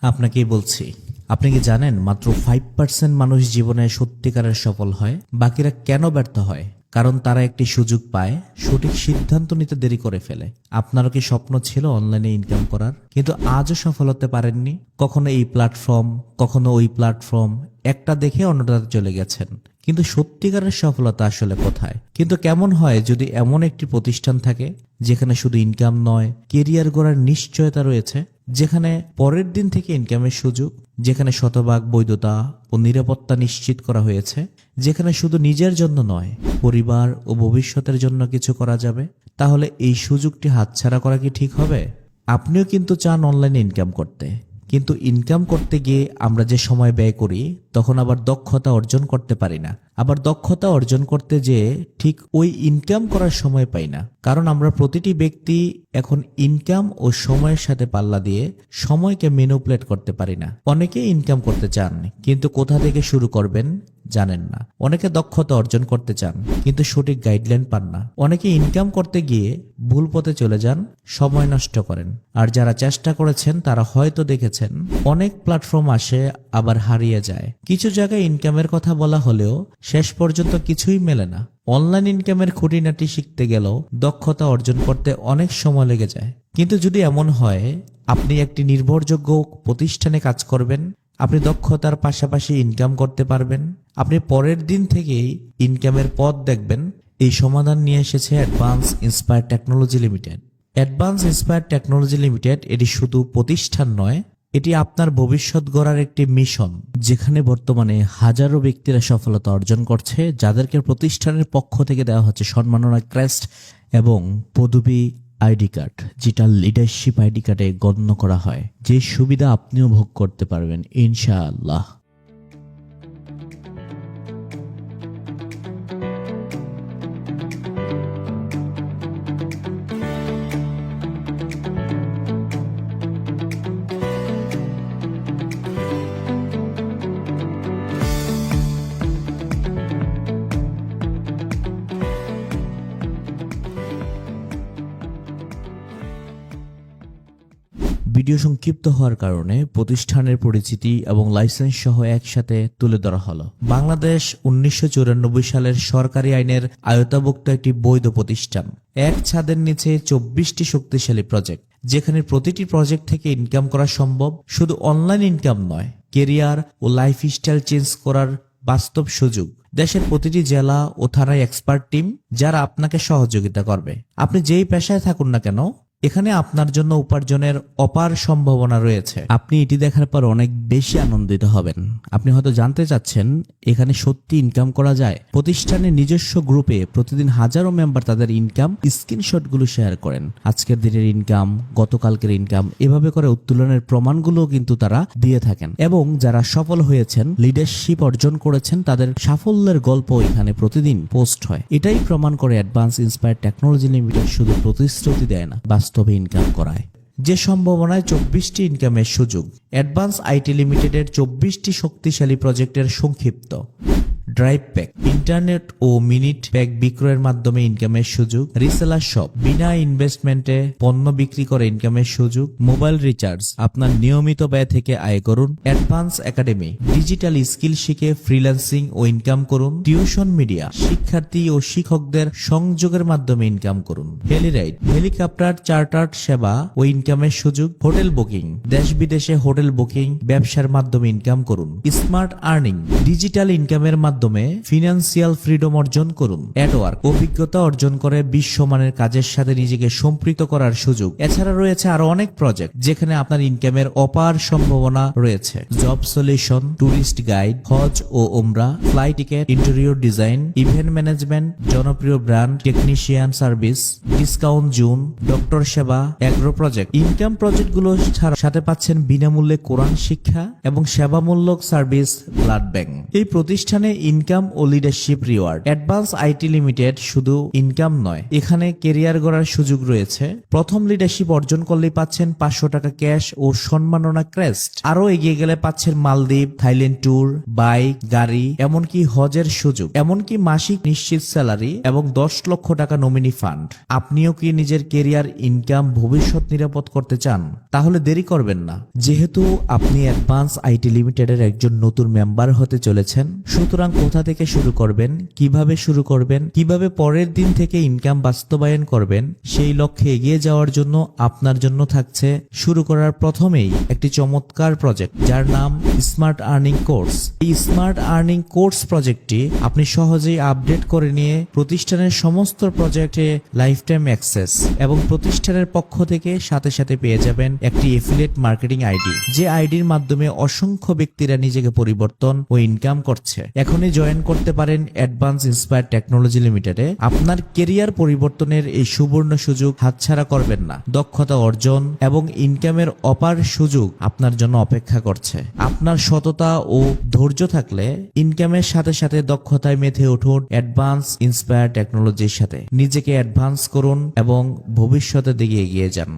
আপনাকেই বলছি। আপনি কি জানেন মাত্র 5% মানুষ জীবনে সত্যিকারের সফল হয়? বাকিরা কেন ব্যর্থ হয়? কারণ তারা একটি সুযোগ পায়, সঠিক সিদ্ধান্ত নিতে দেরি করে ফেলে। আপনারও কি স্বপ্ন ছিল অনলাইনে ইনকাম করার, কিন্তু আজও সফল হতে পারেননি? কখনো এই প্ল্যাটফর্ম, কখনো ওই প্ল্যাটফর্ম, একটা দেখে অন্যটাতে চলে গেছেন। কিন্তু সত্যিকারের সফলতা আসলে কোথায়? কিন্তু কেমন হয় যদি এমন একটি প্রতিষ্ঠান থাকে যেখানে শুধু ইনকাম নয়, কেরিয়ার গড়ার নিশ্চয়তা রয়েছে, যেখানে পরের দিন থেকে ইনকামের সুযোগ, যেখানে শতভাগ বৈধতা ও নিরাপত্তা নিশ্চিত করা হয়েছে, যেখানে শুধু নিজের জন্য নয়, পরিবার ও ভবিষ্যতের জন্য কিছু করা যাবে? তাহলে এই সুযোগটি হাতছাড়া করা কি ঠিক হবে? আপনিও কিন্তু চান অনলাইনে ইনকাম করতে, কিন্তু ইনকাম করতে গিয়ে আমরা যে সময় ব্যয় করি তখন আবার দক্ষতা অর্জন করতে পারি না। আবার দক্ষতা অর্জন করতে যেয়ে ঠিক ওই ইনকাম করার সময় পাই না। কারণ আমরা প্রতিটি ব্যক্তি এখন ইনকাম ও সময়ের সাথে পাল্লা দিয়ে সময়কে ম্যানিপুলেট করতে পারি না। অনেকে ইনকাম করতে চান কিন্তু কোথা থেকে শুরু করবেন জানেন না। অনেকে দক্ষতা অর্জন করতে চান কিন্তু সঠিক গাইডলাইন পান না। অনেকে ইনকাম করতে গিয়ে ভুল পথে চলে যান, সময় নষ্ট করেন। আর যারা চেষ্টা করেছেন তারা হয়তো দেখেছেন অনেক প্ল্যাটফর্ম আসে আবার হারিয়ে যায়। কিছু জায়গায় ইনকামের কথা বলা হলেও শেষ পর্যন্ত কিছুই মেলে না। অনলাইন ইনকামের খুঁটিনাটি শিখতে গেলেও দক্ষতা অর্জন করতে অনেক সময় লেগে যায়। কিন্তু যদি এমন হয় আপনি একটি নির্ভরযোগ্য প্রতিষ্ঠানে কাজ করবেন, আপনি দক্ষতার পাশাপাশি ইনকাম করতে পারবেন, আপনি পরের দিন থেকেই ইনকামের পথ দেখবেন, এই সমাধান নিয়ে এসেছে advance inspire technology limited. Advance inspire technology limited এটি শুধু প্রতিষ্ঠান নয়, এটি আপনার ভবিষ্যৎ গড়ার একটি মিশন, যেখানে বর্তমানে হাজারো ব্যক্তিরা সফলতা অর্জন করছে, যাদেরকে প্রতিষ্ঠানের পক্ষ থেকে দেওয়া হচ্ছে সম্মাননা ক্রেস্ট এবং পদবী আইডি কার্ড, যেটা লিডারশিপ আইডি কার্ডে গণ্য করা হয়। যে সুবিধা আপনিও ভোগ করতে পারবেন ইনশাআল্লাহ। ভিডিও সংক্ষিপ্ত হওয়ার কারণে প্রতিষ্ঠানের পরিচিতি এবং লাইসেন্স সহ একসাথে তুলে ধরা হলো। বাংলাদেশ 1994 সালের সরকারি আইনের আওতাভুক্ত একটি বৈধ প্রতিষ্ঠান। এক ছাদের নিচে 24টি শক্তিশালী প্রজেক্ট, যেখানে প্রতিটি প্রজেক্ট থেকে ইনকাম করা সম্ভব। শুধু অনলাইন ইনকাম নয়, কেরিয়ার ও লাইফস্টাইল চেঞ্জ করার বাস্তব সুযোগ। দেশের প্রতিটি জেলা ও থানায় এক্সপার্ট টিম, যারা আপনাকে সহযোগিতা করবে। আপনি যেই পেশায় থাকুন না কেন, এখানে আপনার জন্য উপার্জনের অপার সম্ভাবনা রয়েছে। আপনি এটি দেখার পর অনেক বেশি আনন্দিত হবেন। আপনি হয়তো জানতে চাচ্ছেন এখানে সত্যি ইনকাম করা যায়? প্রতিষ্ঠানের নিজস্ব গ্রুপে প্রতিদিন হাজারো মেম্বার তাদের ইনকাম স্ক্রিনশটগুলো শেয়ার করেন। আজকের দিনের ইনকাম, গতকালকের ইনকাম, এভাবে করে উত্তোলনের প্রমাণগুলো কিন্তু তারা দিয়ে থাকেন। এবং যারা সফল হয়েছেন, লিডারশিপ অর্জন করেছেন, তাদের সাফল্যের গল্প এখানে প্রতিদিন পোস্ট হয়। এটাই প্রমাণ করে অ্যাডভান্স ইন্সপায়ার টেকনোলজি লিমিটেড শুধু প্রতিশ্রুতি দেয় না, বাস্তবে ইনকাম করায়। যে সম্ভাবনায় 24টি ইনকামের সুযোগ। অ্যাডভান্স আইটি লিমিটেডের 24টি শক্তিশালী প্রজেক্টের সংক্ষিপ্ত। ড্রাইভ প্যাক, ইন্টারনেট ও মিনিট প্যাক বিক্রয়ের মাধ্যমে ইনকামের সুযোগ। রিসেলার শপ, বিনা ইনভেস্টমেন্টে পণ্য বিক্রি করে ইনকামের সুযোগ। মোবাইল রিচার্জ, আপনার নিয়মিত ব্যয় থেকে আয় করুন। অ্যাডভান্স একাডেমি, ডিজিটাল স্কিল শিখে ফ্রিল্যান্সিং ও ইনকাম করুন। টিউশন মিডিয়া, শিক্ষার্থী ও শিক্ষকদের সংযোগের মাধ্যমে ইনকাম করুন। হেলিরাইড, হেলিকপ্টার চার্টার্ড সেবা ও ইনকামের সুযোগ। হোটেল বুকিং, দেশ বিদেশে হোটেল বুকিং, ব্যবসার মাধ্যমে ইনকাম করুন। স্মার্ট আর্নিং, ডিজিটাল ইনকামের মাধ্যমে ফিনান্সিয়াল ফ্রিডম অর্জন করুন। অ্যাডওয়ার্ক, অভিজ্ঞতা অর্জন করে বিশ্বমানের কাজের সাথে নিজেকে সম্পৃক্ত করার সুযোগ। এছাড়া রয়েছে আরো অনেক প্রজেক্ট, যেখানে আপনার ইনকামের অপার সম্ভাবনা রয়েছে। জব সলিউশন, ট্যুরিস্ট গাইড, হজ ও উমরা, fly ticket, interior design, event management, জনপ্রিয় brand, technician service, discount zone, doctor সেবা, অ্যাগ্রো প্রজেক্ট। ইনকাম প্রজেক্টগুলো সাথে পাচ্ছেন বিনামূল্যে কোরআন শিক্ষা এবং সেবামূলক সার্ভিস, ব্লাড ব্যাংক। এই প্রতিষ্ঠানে ইনকাম ও leadership reward. Advance IT limited শুধু ইনকাম নয়, এখানে কেরিয়ার গড়ার সুযোগ রয়েছে। প্রথম লিডারশিপ অর্জন করলেই পাচ্ছেন 500 টাকা ক্যাশ ও সম্মাননা ক্রেস্ট। আরো এগিয়ে গেলে পাচ্ছেন মালদ্বীপ, থাইল্যান্ড ট্যুর, বাইক, গাড়ি, এমনকি হজের সুযোগ, এমনকি মাসিক নিশ্চিত স্যালারি এবং 10 লক্ষ টাকা নমিনি ফান্ড। আপনিও কি নিজের কেরিয়ার, ইনকাম, ভবিষ্যৎ নিরাপদ করতে চান? তাহলে দেরি করবেন না। যেহেতু আপনি অ্যাডভান্স আইটি লিমিটেডের একজন নতুন মেম্বার হতে চলেছেন, সুতরাং কোথা থেকে শুরু করবেন, কিভাবে শুরু করবেন, কিভাবে পরের দিন থেকে ইনকাম বাস্তবায়ন করবেন, সেই লক্ষ্যে এগিয়ে যাওয়ার জন্য আপনার জন্য থাকছে শুরু করার প্রথমেই একটি চমৎকার প্রজেক্ট, যার নাম স্মার্ট আর্নিং কোর্স। এই স্মার্ট আর্নিং কোর্স প্রজেক্টটি আপনি সহজেই আপডেট করে নিয়ে প্রতিষ্ঠানের সমস্ত প্রজেক্টে লাইফ টাইম অ্যাক্সেস এবং প্রতিষ্ঠানের পক্ষ থেকে সাথে সাথে পেয়ে যাবেন একটি এফিলিয়েট মার্কেটিং আইডি, যে আইডির মাধ্যমে অসংখ্য ব্যক্তিরা নিজেকে পরিবর্তন ও ইনকাম করছে। এখনই জয়েন করতে পারেন অ্যাডভান্স ইন্সপায়ার টেকনোলজি লিমিটেডে। আপনার কেরিয়ার পরিবর্তনের এই সুবর্ণ সুযোগ হাতছাড়া করবেন না। দক্ষতা অর্জন এবং ইনকামের অপার সুযোগ আপনার জন্য অপেক্ষা করছে। আপনার সততা ও ধৈর্য থাকলে ইনকামের সাথে সাথে দক্ষতায় মেতে উঠুন অ্যাডভান্স ইন্সপায়ার টেকনোলজির সাথে। নিজেকে অ্যাডভান্স করুন এবং ভবিষ্যতের দিকে এগিয়ে যান।